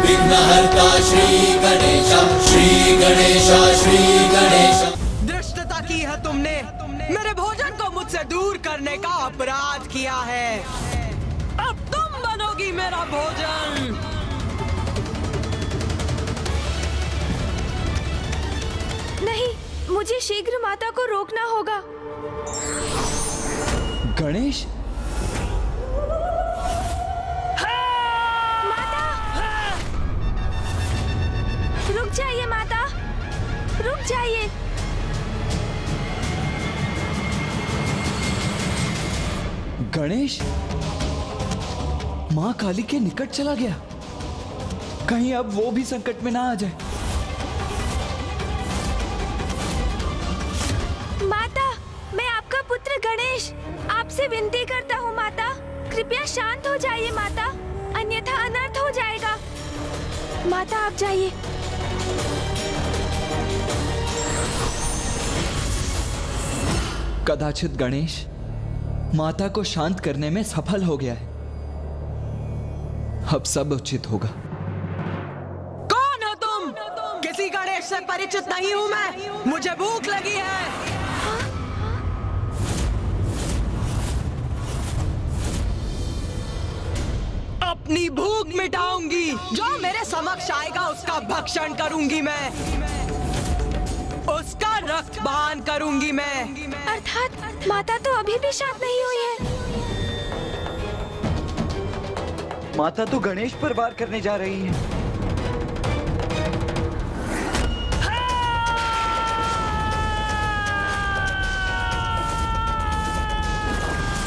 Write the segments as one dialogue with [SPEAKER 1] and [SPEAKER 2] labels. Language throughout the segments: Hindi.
[SPEAKER 1] विघ्नहर्ता श्री गणेश, श्री गणेश, श्री गणेश।
[SPEAKER 2] धृष्टता की है तुमने, मेरे भोजन को मुझसे दूर करने का अपराध किया है। अब तुम बनोगी मेरा भोजन।
[SPEAKER 3] नहीं, मुझे शीघ्र माता को रोकना होगा।
[SPEAKER 4] गणेश,
[SPEAKER 3] रुक जाइए माता, रुक जाइए।
[SPEAKER 4] गणेश माँ काली के निकट चला गया। कहीं अब वो भी संकट में ना आ जाए।
[SPEAKER 3] माता, मैं आपका पुत्र गणेश आपसे विनती करता हूँ माता, कृपया शांत हो जाइए माता, अन्यथा अनर्थ हो जाएगा। माता आप जाइए।
[SPEAKER 4] कदाचित गणेश माता को शांत करने में सफल हो गया है। अब सब उचित होगा।
[SPEAKER 2] कौन हो तुम? किसी गणेश से परिचित नहीं हूँ मैं। मुझे भूख लगी है। अपनी भूख मिटाऊंगी। जो मेरे समक्ष आएगा उसका भक्षण करूंगी मैं, उसका रक्तपान करूंगी मैं।
[SPEAKER 3] अर्थात माता तो अभी भी शांत नहीं हुई है।
[SPEAKER 4] माता तो गणेश पर वार करने जा रही है।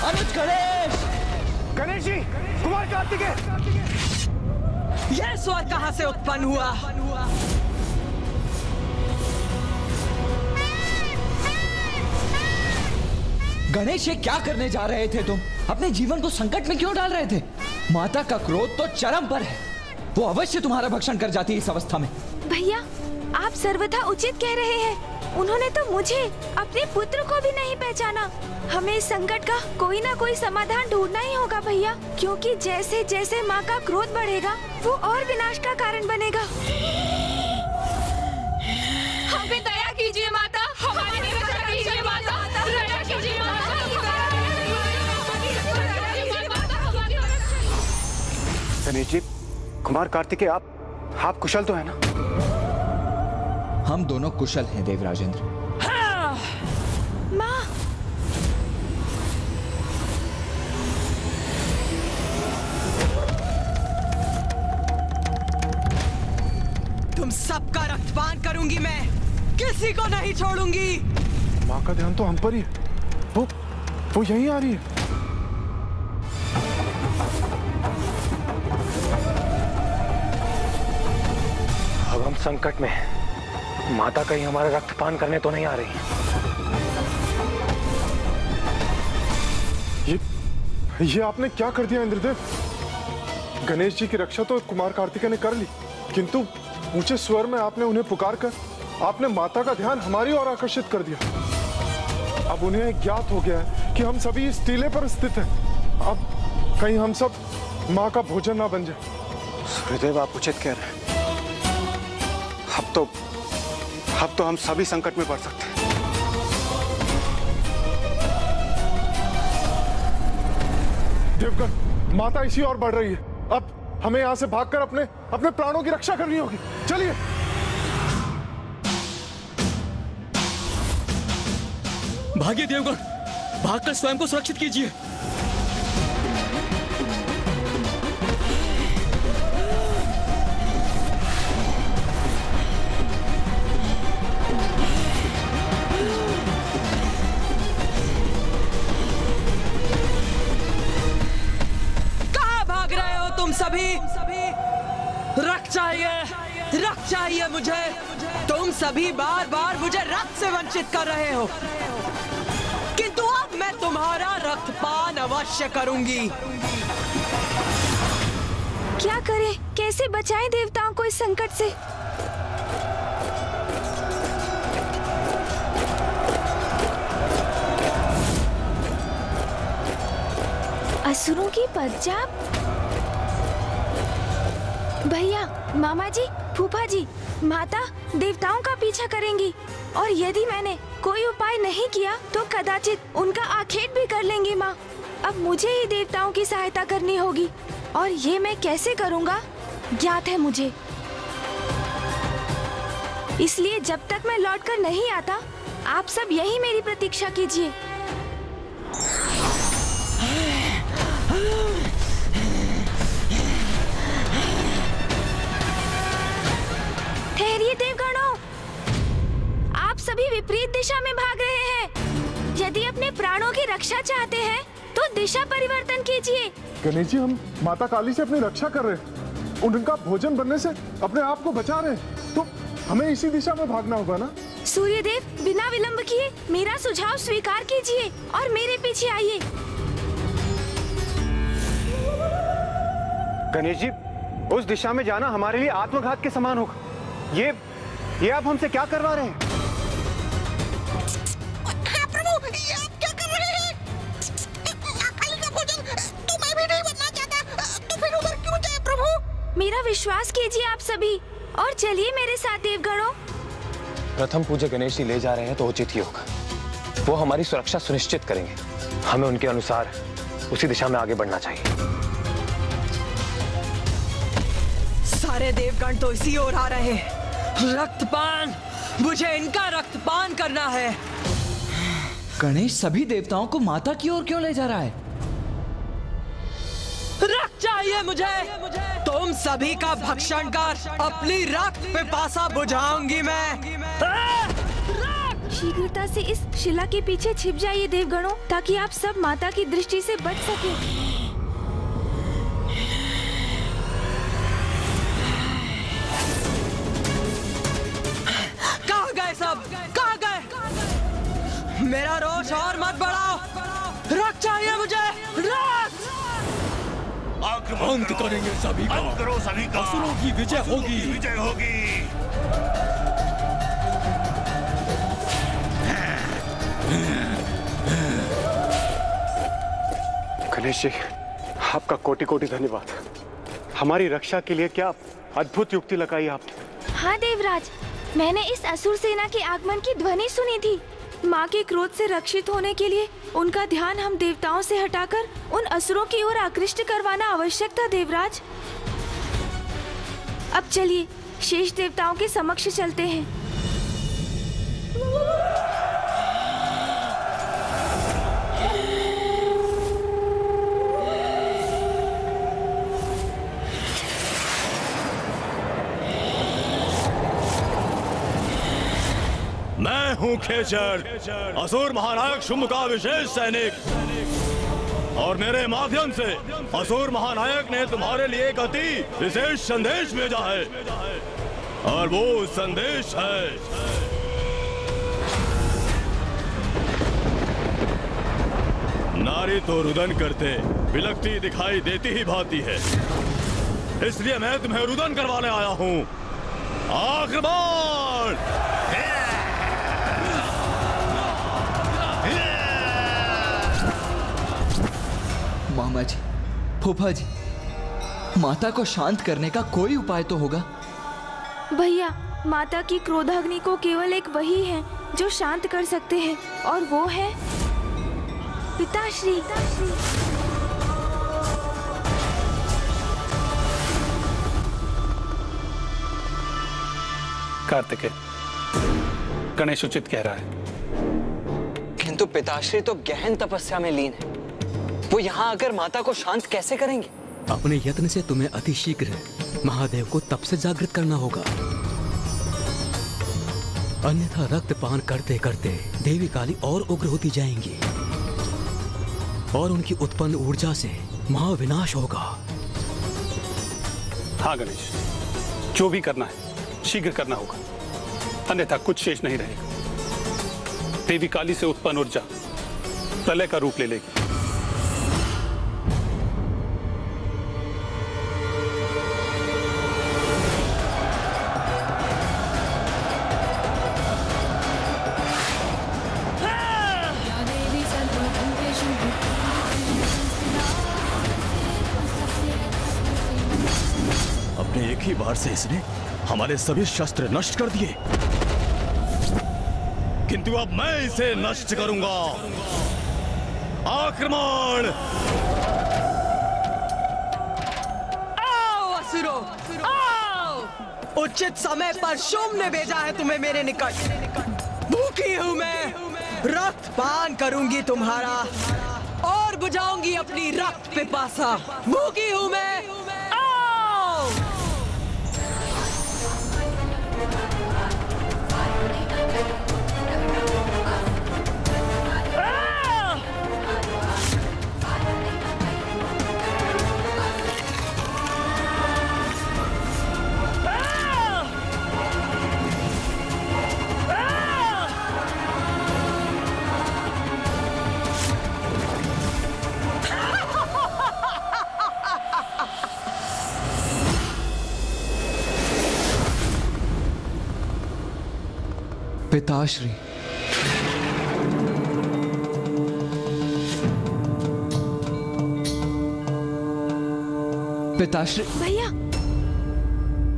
[SPEAKER 4] अनुज गणेश!
[SPEAKER 5] गणेश जी, कुमार कार्तिकेय!
[SPEAKER 2] यह स्वर कहां से उत्पन्न हुआ?
[SPEAKER 4] गणेश, ये क्या करने जा रहे थे तुम? अपने जीवन को संकट में क्यों डाल रहे थे? माता का क्रोध तो चरम पर है। वो अवश्य तुम्हारा भक्षण कर जाती है इस अवस्था में।
[SPEAKER 3] भैया, आप सर्वथा उचित कह रहे हैं। उन्होंने तो मुझे, अपने पुत्र को भी नहीं पहचाना। हमें इस संकट का कोई ना कोई समाधान ढूंढना ही होगा भैया, क्योंकि जैसे जैसे माँ का क्रोध बढ़ेगा वो और विनाश का कारण बनेगा।
[SPEAKER 6] हम पे दया कीजिए माता, हमारी रक्षा कीजिए माता, दया कीजिए माता।
[SPEAKER 5] गणेश जी, कुमार कार्तिकेय, आप कुशल तो है ना?
[SPEAKER 4] हम दोनों कुशल हैं देवराजेंद्र।
[SPEAKER 3] माँ,
[SPEAKER 2] तुम सबका रक्तपान करूंगी मैं, किसी को नहीं छोड़ूंगी।
[SPEAKER 5] माँ का ध्यान तो हम पर ही है। वो यहीं आ रही है। अब हम संकट में हैं। माता कहीं हमारा रक्तपान करने तो नहीं आ रही? ये आपने क्या कर दिया इंद्रदेव? गणेश जी की रक्षा तो कुमार कार्तिकेय ने कर ली, किंतु ऊंचे स्वर में आपने उन्हें पुकार कर आपने माता का ध्यान हमारी ओर आकर्षित कर दिया। अब उन्हें ज्ञात हो गया है कि हम सभी इस टीले पर स्थित हैं। अब कहीं हम सब माँ का भोजन ना बन जाए। सूर्यदेव, आप उचित कह रहे हैं। अब तो हम सभी संकट में पड़ सकते हैं। देवगण, माता इसी ओर बढ़ रही है। अब हमें यहाँ से भागकर अपने प्राणों की रक्षा करनी होगी। चलिए।
[SPEAKER 7] भागिए देवगण, भागकर स्वयं को सुरक्षित कीजिए।
[SPEAKER 2] सभी रक्त चाहिए मुझे। तुम सभी बार बार मुझे रक्त से वंचित कर रहे हो, किंतु अब मैं तुम्हारा रक्तपान अवश्य करूंगी।
[SPEAKER 3] क्या करें, कैसे बचाएं देवताओं को इस संकट से? असुरों की पदचाप? भैया, मामा जी, फूफा जी, माता देवताओं का पीछा करेंगी और यदि मैंने कोई उपाय नहीं किया तो कदाचित उनका आखेट भी कर लेंगी माँ। अब मुझे ही देवताओं की सहायता करनी होगी और ये मैं कैसे करूँगा ज्ञात है मुझे। इसलिए जब तक मैं लौटकर नहीं आता आप सब यही मेरी प्रतीक्षा कीजिए। ठहरिए देवगणों, आप सभी विपरीत दिशा में भाग रहे हैं। यदि अपने प्राणों की रक्षा चाहते हैं तो दिशा परिवर्तन कीजिए।
[SPEAKER 5] गणेश जी, हम माता काली से अपनी रक्षा कर रहे हैं, उनका भोजन बनने से अपने आप को बचा रहे हैं, तो हमें इसी दिशा में भागना होगा ना।
[SPEAKER 3] सूर्यदेव, बिना विलंब किए मेरा सुझाव स्वीकार कीजिए और मेरे पीछे आइए।
[SPEAKER 8] गणेश जी, उस दिशा में जाना हमारे लिए आत्मघात के समान होगा। ये आप हमसे क्या करवा रहे हैं?
[SPEAKER 9] हाँ प्रभु, ये आप क्या कर रहे हैं? माँ काली का भोजन तो मैं भी नहीं बनना चाहता, तो फिर उधर क्यों जाए प्रभु?
[SPEAKER 3] मेरा विश्वास कीजिए आप सभी और चलिए मेरे साथ देवगणों।
[SPEAKER 10] प्रथम पूज्य गणेश जी ले जा रहे हैं तो उचित ही होगा। वो हमारी सुरक्षा सुनिश्चित करेंगे। हमें उनके अनुसार उसी दिशा में आगे बढ़ना चाहिए।
[SPEAKER 2] सारे देवगण तो इसी ओर आ रहे हैं। रक्तपान, मुझे इनका रक्तपान करना है।
[SPEAKER 4] गणेश सभी देवताओं को माता की ओर क्यों ले जा रहा है?
[SPEAKER 2] रक्त चाहिए मुझे। तुम सभी का भक्षण कर अपनी रक्त पिपासा बुझाऊंगी मैं।
[SPEAKER 3] शीघ्रता से इस शिला के पीछे छिप जाइए देवगणों, ताकि आप सब माता की दृष्टि से बच सके।
[SPEAKER 2] कहाँ गए सब? कहाँ गए? मेरा रोष और मत बढ़ाओ। रक्त चाहिए मुझे, रक्त।
[SPEAKER 7] अंत करेंगे सभी का।
[SPEAKER 1] अंत करो सभी का।
[SPEAKER 7] असुरों की विजय होगी।
[SPEAKER 1] विजय होगी।
[SPEAKER 8] गणेश जी, आपका कोटि कोटि धन्यवाद। हमारी रक्षा के लिए क्या अद्भुत युक्ति लगाई आपने।
[SPEAKER 3] हाँ देवराज, मैंने इस असुर सेना के आगमन की ध्वनि सुनी थी। माँ के क्रोध से रक्षित होने के लिए उनका ध्यान हम देवताओं से हटाकर उन असुरों की ओर आकृष्ट करवाना आवश्यक था देवराज। अब चलिए शेष देवताओं के समक्ष चलते हैं।
[SPEAKER 11] मैं हूँ खेचर, असुर महानायक शुंभ का विशेष सैनिक, और मेरे माध्यम से असुर महानायक ने तुम्हारे लिए एक अति विशेष संदेश भेजा है, और वो संदेश है नारी तो रुदन करते विलकती दिखाई देती ही भाती है, इसलिए मैं तुम्हें रुदन करवाने आया हूँ। आक्रमण!
[SPEAKER 4] मामा जी, फूफा जी, माता को शांत करने का कोई उपाय तो होगा।
[SPEAKER 3] भैया, माता की क्रोधाग्नि को केवल एक वही है जो शांत कर सकते हैं, और वो है पिताश्री।
[SPEAKER 12] कार्तिकेय, गणेश उचित कह रहा है।
[SPEAKER 10] किंतु पिताश्री तो गहन तपस्या में लीन है। वो यहाँ आकर माता को शांत कैसे करेंगे?
[SPEAKER 7] अपने यत्न से तुम्हें अतिशीघ्र महादेव को तप से जागृत करना होगा, अन्यथा रक्तपान करते करते देवी काली और उग्र होती जाएंगी और उनकी उत्पन्न ऊर्जा से महाविनाश होगा।
[SPEAKER 12] हाँ गणेश, जो भी करना है शीघ्र करना होगा, अन्यथा कुछ शेष नहीं रहेगा। देवी काली से उत्पन्न ऊर्जा प्रलय का रूप ले लेगी।
[SPEAKER 11] अपने एक ही प्रहार से इसने हमारे सभी शस्त्र नष्ट कर दिए, किंतु अब मैं इसे नष्ट करूंगा। आक्रमण!
[SPEAKER 2] आओ असुरो, आओ! उचित समय पर शुंभ ने भेजा है तुम्हें मेरे निकट। भूखी हूं मैं, रक्त पान करूंगी तुम्हारा और बुझाऊंगी अपनी रक्त पिपासा। भूखी हूं मैं, आओ!
[SPEAKER 4] पिताश्री, पिताश्री।
[SPEAKER 3] भैया,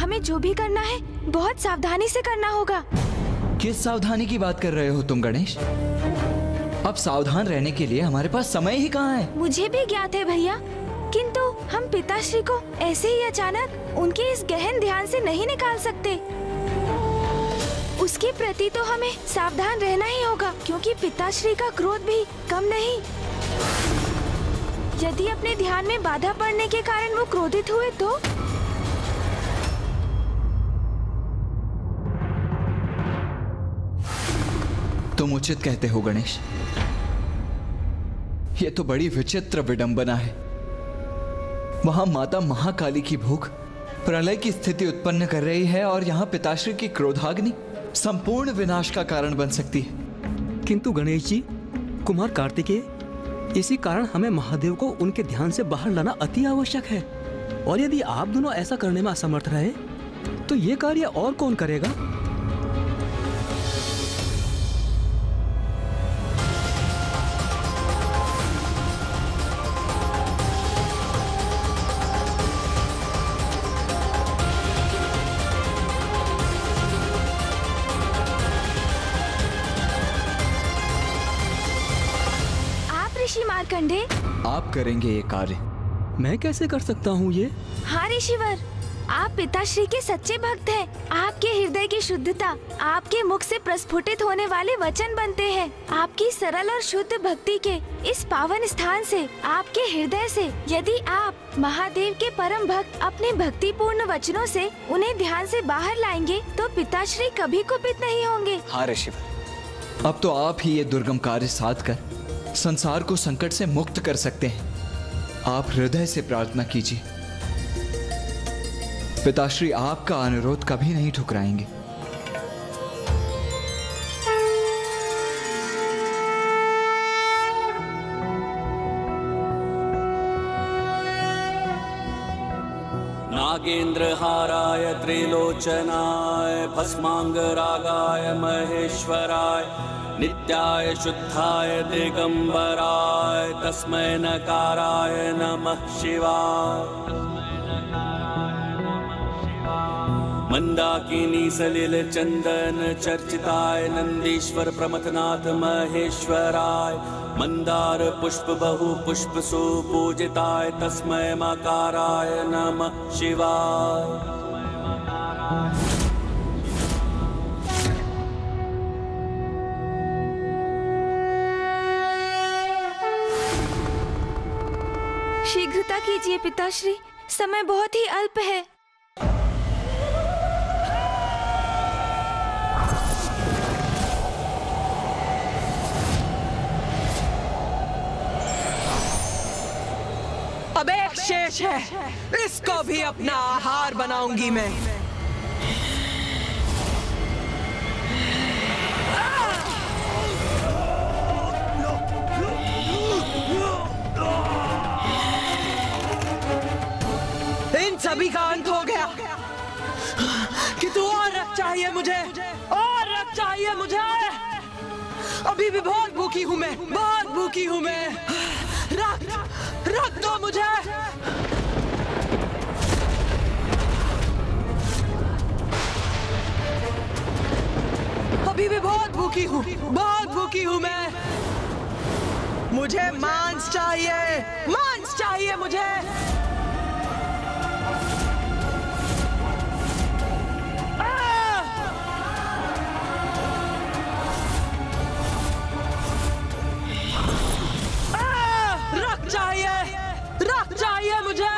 [SPEAKER 3] हमें जो भी करना है बहुत सावधानी से करना होगा।
[SPEAKER 4] किस सावधानी की बात कर रहे हो तुम गणेश? अब सावधान रहने के लिए हमारे पास समय ही कहाँ है?
[SPEAKER 3] मुझे भी ज्ञात है भैया, किंतु हम पिताश्री को ऐसे ही अचानक उनके इस गहन ध्यान से नहीं निकाल सकते। उसके प्रति तो हमें सावधान रहना ही होगा, क्योंकि पिताश्री का क्रोध भी कम नहीं। यदि अपने ध्यान में बाधा पड़ने के कारण वो क्रोधित हुए तो?
[SPEAKER 4] तुम उचित कहते हो गणेश। ये तो बड़ी विचित्र विडंबना है। वहां माता महाकाली की भूख प्रलय की स्थिति उत्पन्न कर रही है और यहाँ पिताश्री की क्रोधाग्नि संपूर्ण विनाश का कारण बन सकती है।
[SPEAKER 7] किंतु गणेश जी, कुमार कार्तिकेय, इसी कारण हमें महादेव को उनके ध्यान से बाहर लाना अति आवश्यक है। और यदि आप दोनों ऐसा करने में असमर्थ रहे तो ये कार्य और कौन करेगा?
[SPEAKER 3] मार्कंडे,
[SPEAKER 4] आप करेंगे ये कार्य?
[SPEAKER 7] मैं कैसे कर सकता हूँ ये?
[SPEAKER 3] हाँ ऋषिवर, आप पिताश्री के सच्चे भक्त हैं। आपके हृदय की शुद्धता आपके मुख से प्रस्फुटित होने वाले वचन बनते हैं। आपकी सरल और शुद्ध भक्ति के इस पावन स्थान से, आपके हृदय से, यदि आप महादेव के परम भक्त अपने भक्तिपूर्ण वचनों से उन्हें ध्यान से बाहर लाएंगे तो पिताश्री कभी कुपित नहीं होंगे।
[SPEAKER 4] हाँ ऋषिवर, अब तो आप ही ये दुर्गम कार्य साध कर संसार को संकट से मुक्त कर सकते हैं। आप हृदय से प्रार्थना कीजिए। पिताश्री आपका अनुरोध कभी नहीं ठुकराएंगे।
[SPEAKER 1] नागेन्द्रहाराय त्रिलोचनाय भस्मांगरागाय महेश्वराय नित्याय शुद्धाय दिगंबराय तस्मै नकाराय नमः शिवाय। मंदाकिनी सलिल चंदन चर्चिताय नंदीश्वर प्रमथनाथ महेश्वराय मंदार पुष्प बहु पुष्प सुपूजिताय तस्मै मकाराय नमः शिवाय।
[SPEAKER 3] शीघ्रता कीजिए पिताश्री, समय बहुत ही अल्प है।
[SPEAKER 2] अब एक शेष है, इसको भी अपना आहार बनाऊंगी मैं। इन सभी का अंत हो गया। कि तू और रक्त चाहिए मुझे, और रक्त चाहिए मुझे। अभी भी बहुत भूखी हूं मैं, बहुत भूखी हूं मैं। रक्त दो मुझे। अभी भी बहुत भूखी हूँ, बहुत भूखी हूँ मैं। मुझे मांस चाहिए मुझे। रक्त चाहिए मुझे।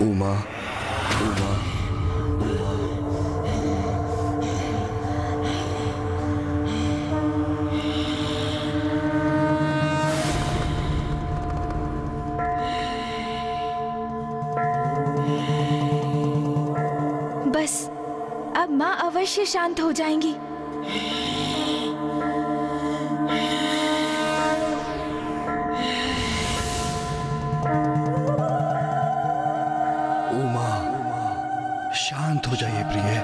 [SPEAKER 13] उमा, उमा,
[SPEAKER 3] बस अब माँ अवश्य शांत हो जाएंगी।
[SPEAKER 13] शांत हो जाइए प्रिय।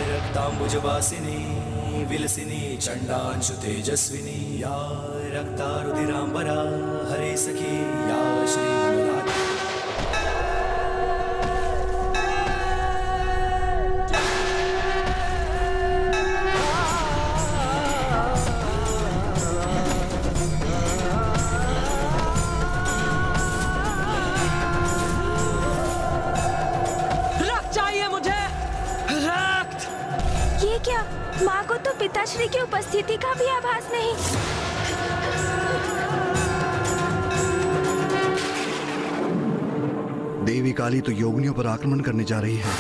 [SPEAKER 1] रक्तांबुजवासिनी विलसिनी चंडांशु तेजस्विनी या रक्तारुधिरांबरा हरे सखी या श्री मनोराज।
[SPEAKER 3] क्या माँ को तो पिताश्री की उपस्थिति का भी आभास नहीं।
[SPEAKER 13] देवी काली तो योगिनियों पर आक्रमण करने जा रही है।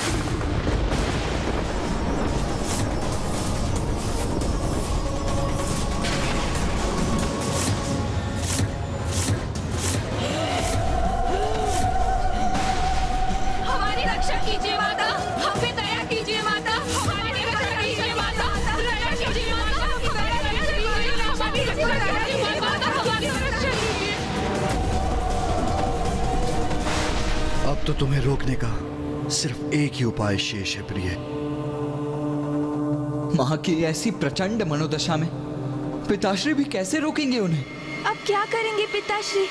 [SPEAKER 6] हमारी रक्षा कीजिए माता, हम पे दया कीजिए माता। हमारी रक्षा कीजिए माता, दया कीजिए माता। हमारी रक्षा कीजिए माता, हमारी रक्षा कीजिए।
[SPEAKER 13] अब तो तुम्हें रोकने का सिर्फ एक ही उपाय शेष है प्रिय।
[SPEAKER 4] माँ की ऐसी प्रचंड मनोदशा में पिताश्री भी कैसे रोकेंगे उन्हें?
[SPEAKER 3] अब क्या करेंगे पिताश्री?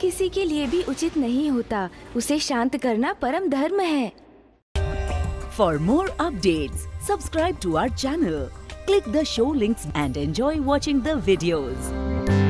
[SPEAKER 3] किसी के लिए भी उचित नहीं होता, उसे शांत करना परम धर्म है।
[SPEAKER 14] For more updates, subscribe to our channel, click the show links and enjoy watching the videos.